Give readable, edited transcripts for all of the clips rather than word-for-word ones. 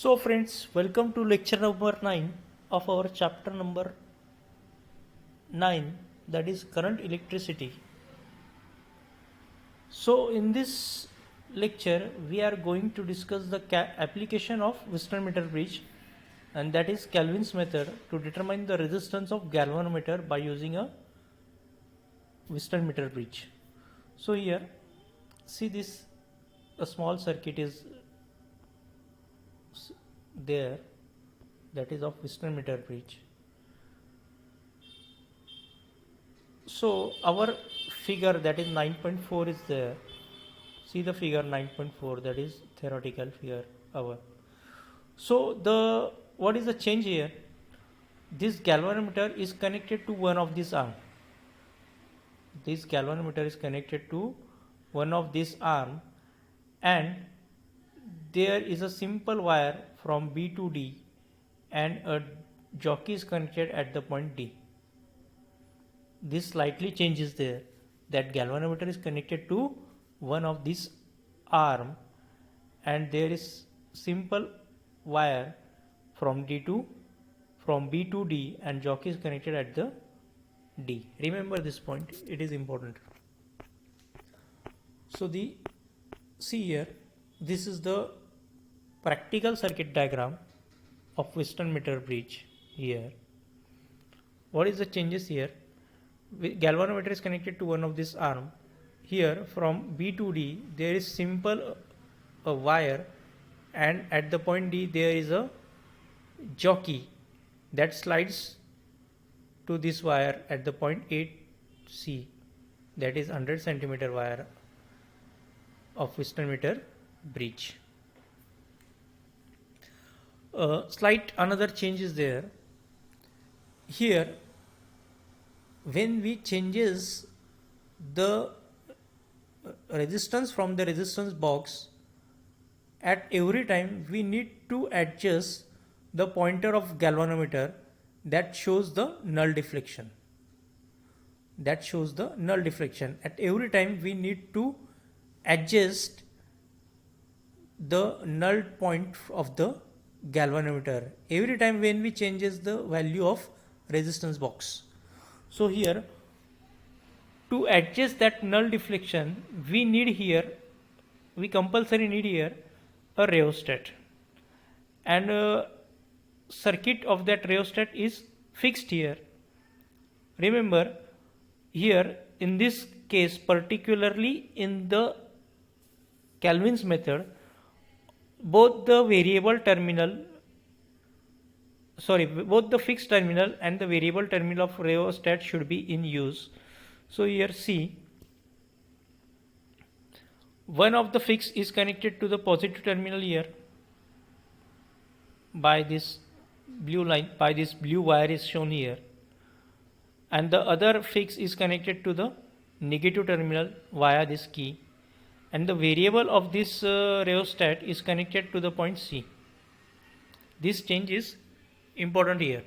So friends, welcome to lecture number 9 of our chapter number 9, that is current electricity. So in this lecture we are going to discuss the application of Wheatstone meter bridge, and that is Kelvin's method to determine the resistance of galvanometer by using a Wheatstone meter bridge. So here see this, a small circuit is there, that is of Wheatstone meter bridge. So our figure, that is 9.4, is there. See the figure 9.4, that is theoretical figure our. So the what is the change here? This galvanometer is connected to one of these arm. This galvanometer is connected to one of these arm, and there is a simple wire from B to D, and a jockey is connected at the point D. This slightly changes there, that galvanometer is connected to one of these arm, and there is simple wire from B to D, and jockey is connected at the D. Remember this point, it is important. So see here, this is the practical circuit diagram of Wheatstone meter bridge. Here what is the changes here? Galvanometer is connected to one of this arm. Here from B to D there is simple a wire, and at the point D there is a jockey that slides to this wire at the point 8C, that is 100 centimeter wire of Wheatstone meter bridge. Slight another change is there. Here when we changes the resistance from the resistance box, at every time we need to adjust the pointer of galvanometer that shows the null deflection. At every time we need to adjust the null point of the galvanometer every time when we changes the value of resistance box. So here, to adjust that null deflection, we compulsory need here a rheostat, and circuit of that rheostat is fixed here. Remember here, in this case, particularly in the Kelvin's method, both the fixed terminal and the variable terminal of rheostat should be in use. So here see, one of the fixed is connected to the positive terminal here by this blue wire is shown here, and the other fix is connected to the negative terminal via this key, and the variable of this rheostat is connected to the point C. This change is important here.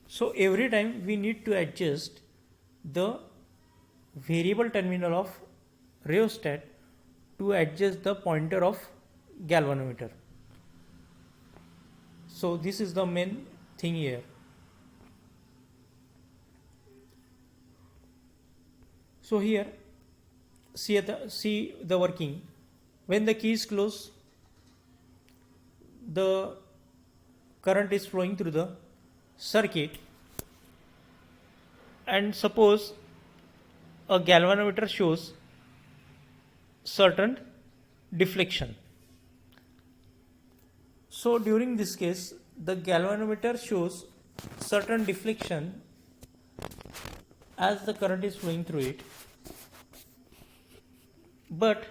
So every time we need to adjust the variable terminal of rheostat to adjust the pointer of galvanometer. So this is the main thing here. So here see the working. When the key is closed, the current is flowing through the circuit, and suppose a galvanometer shows certain deflection. So during this case, the galvanometer shows certain deflection as the current is flowing through it, but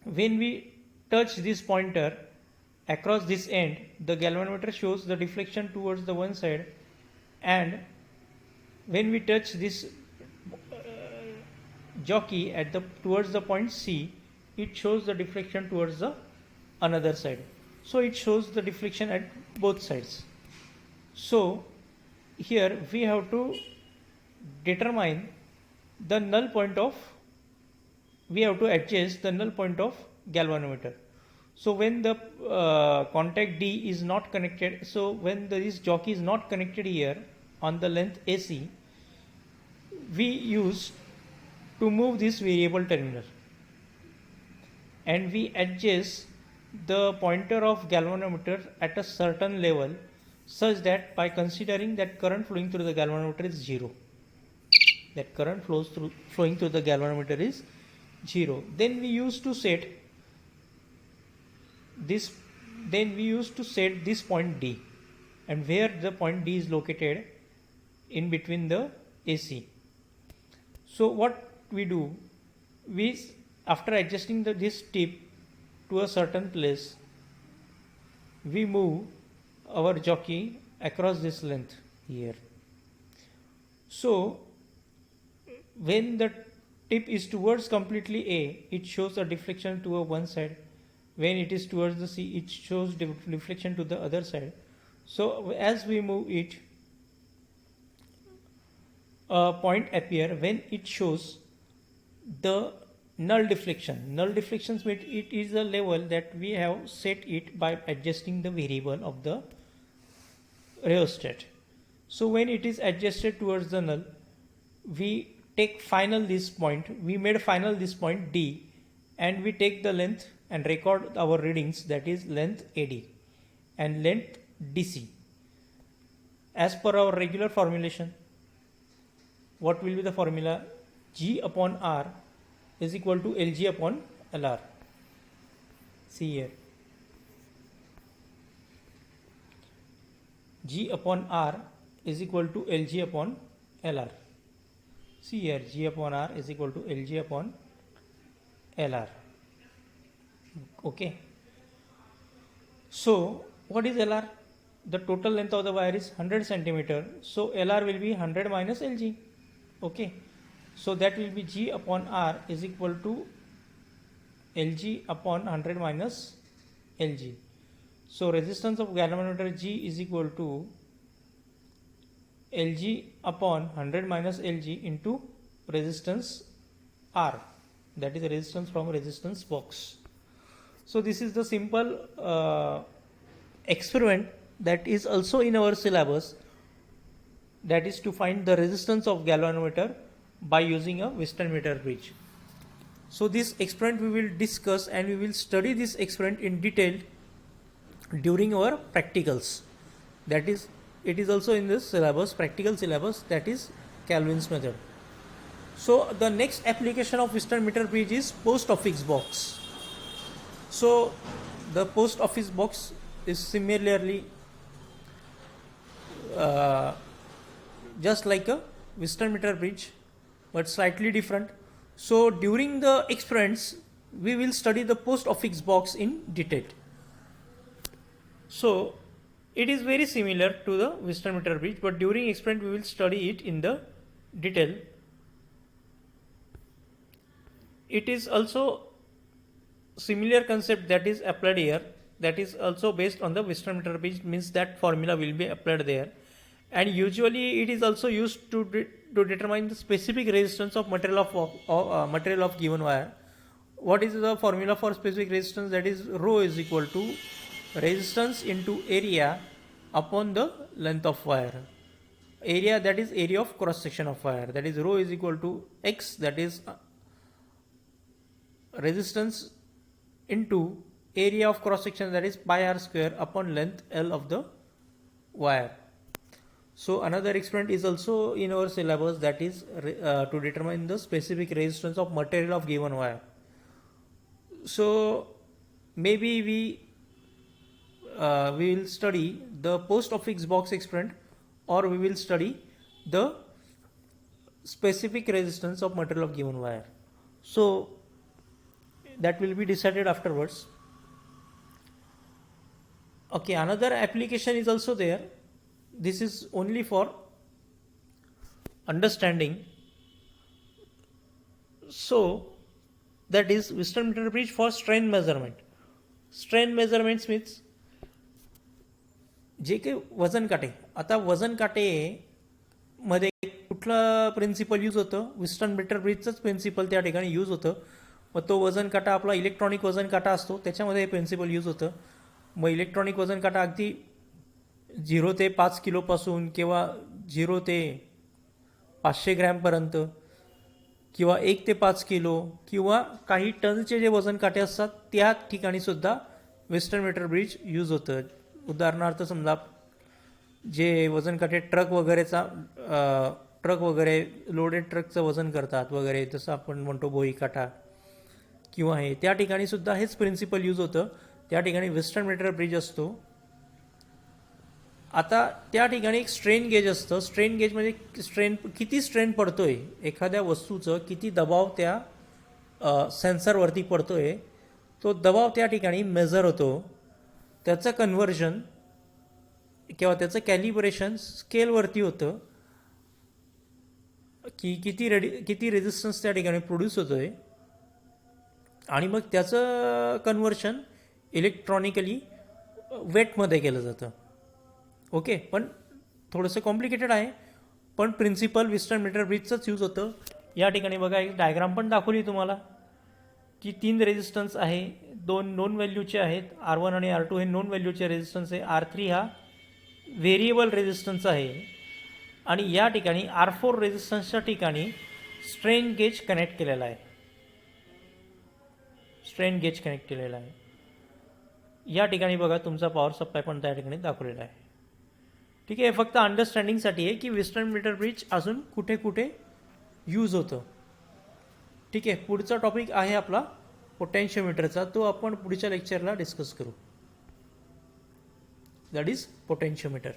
when we touch this pointer across this end, the galvanometer shows the deflection towards the one side, and when we touch this jockey towards the point C, it shows the deflection towards the another side. So it shows the deflection at both sides. So here we have to determine the null point of, we have to adjust the null point of galvanometer. So when the contact D is not connected, so when this jockey is not connected here on the length AC, we use to move this variable terminal, and we adjust the pointer of galvanometer at a certain level such that by considering that current flowing through the galvanometer is 0, that current flowing through the galvanometer is 0, then we used to set this point D, and where the point D is located in between the AC. So what we do, we after adjusting this tip to a certain place, we move our jockey across this length here. So when the tip is towards completely A, it shows a deflection to one side. When it is towards the C, it shows deflection to the other side. So as we move it, a point appear when it shows the null deflection. Null deflections means it is a level that we have set it by adjusting the variable of the rheostat. So when it is adjusted towards the null, we take final this point, we made final this point D, and we take the length and record our readings, that is length AD and length DC. As per our regular formulation, what will be the formula? G upon R is equal to Lg upon Lr. See here, G upon R is equal to Lg upon Lr. See here, G upon R is equal to Lg upon Lr. Okay. So what is Lr? The total length of the wire is 100 centimeter. So Lr will be 100 minus Lg. Okay. So that will be G upon R is equal to Lg upon 100 minus Lg. So resistance of galvanometer G is equal to Lg upon 100 minus Lg into resistance R, that is the resistance from resistance box. So this is the simple experiment that is also in our syllabus, that is to find the resistance of galvanometer by using a Western meter bridge. So this experiment we will discuss, and we will study this experiment in detail during our practicals. That is, it is also in this syllabus, practical syllabus, that is Kelvin's method. So the next application of Western meter bridge is post office box. So the post office box is similarly just like a Western meter bridge, but slightly different. So during the experiments, we will study the post office box in detail. So it is very similar to the Western meter bridge, but during experiment we will study it in the detail. It is also similar concept that is applied here, that is also based on the Western meter bridge, means that formula will be applied there, and usually it is also used to determine the specific resistance of material of given wire. What is the formula for specific resistance? That is rho is equal to resistance into area upon the length of wire. Area, that is area of cross section of wire, that is rho is equal to x, that is resistance into area of cross section, that is pi r square upon length L of the wire. So another experiment is also in our syllabus, that is to determine the specific resistance of material of given wire. So maybe we will study the post office box experiment, or we will study the specific resistance of material of given wire. So that will be decided afterwards. Okay, another application is also there. This is only for understanding. So that is Western meter bridge for strain measurement. Strain measurements means जे काही वजन काटे, आता वजन काटे मध्ये कुठलं principal use होतं? Western metre ब्रिजचंच principal त्या ठिकाणी यूज होतं. मग तो वजन काटा आपला इलेक्ट्रॉनिक वजन काटा असतो, त्याच्यामध्ये हे प्रिन्सिपल यूज होतं. मग इलेक्ट्रॉनिक वजन काटा अगदी 0 ते 5 किलोपासून किंवा 0 ते 500 ग्रॅमपर्यंत किंवा 1 ते 5 किलो किंवा काही टनचे जे वजन काटे असतात त्या ठिकाणी सुद्धा वेस्टर्न मीटर ब्रिज यूज होतं. उदाहरणार्थ समजा जे वजन काटे ट्रक वगैरे लोडेड ट्रकचं वजन करतात वगैरे, जसं आपण म्हणतो बोई काटा किंवा हे, त्या ठिकाणी सुद्धा हेच प्रिन्सिपल यूज होतं. त्या ठिकाणी वेस्टर्न मीटर ब्रिज असतो. आता त्या ठिकाणी एक स्ट्रेन गेज असतं. स्ट्रेन गेज म्हणजे किती स्ट्रेन पडतोय एखाद्या वस्तूचं, किती दबाव त्या सेन्सरवरती पडतोय, तो दबाव त्या ठिकाणी मेजर होतो. त्याचं कन्व्हर्जन किंवा त्याचं कॅलिब्रेशन स्केलवरती होतं की किती रेजिस्टन्स त्या ठिकाणी प्रोड्यूस होतोय, आणि मग त्याचं कन्व्हर्शन इलेक्ट्रॉनिकली वेटमध्ये केलं जातं. ओके, पण थोडंसं कॉम्प्लिकेटेड आहे, पण प्रिन्सिपल वेस्टर्न मीटर ब्रिजचंच यूज होतं. या ठिकाणी बघा एक डायग्राम पण दाखवली तुम्हाला की 3 रेजिस्टन्स आहे, 2 नोन व्हॅल्यूचे आहेत, R1 आणि R2 हे नोन व्हॅल्यूचे रेजिस्टन्स आहे, R3 हा व्हेरिएबल रेजिस्टन्स आहे, आणि या ठिकाणी R4 रेजिस्टन्सच्या ठिकाणी स्ट्रेन गेज कनेक्ट केलेला आहे. स्ट्रेन गेज कनेक्ट केलेला आहे. या ठिकाणी बघा तुमचा पॉवर सप्लाय पण त्या ठिकाणी दाखवलेला आहे. ठीक आहे, फक्त अंडरस्टँडिंगसाठी आहे की वेस्टर्न मीटर ब्रिज अजून कुठे कुठे यूज होतं. ठीक आहे, पुढचा टॉपिक आहे आपला पोटेन्शियोमीटरचा, तो आपण पुढच्या लेक्चरला डिस्कस करू. That is potentiometer.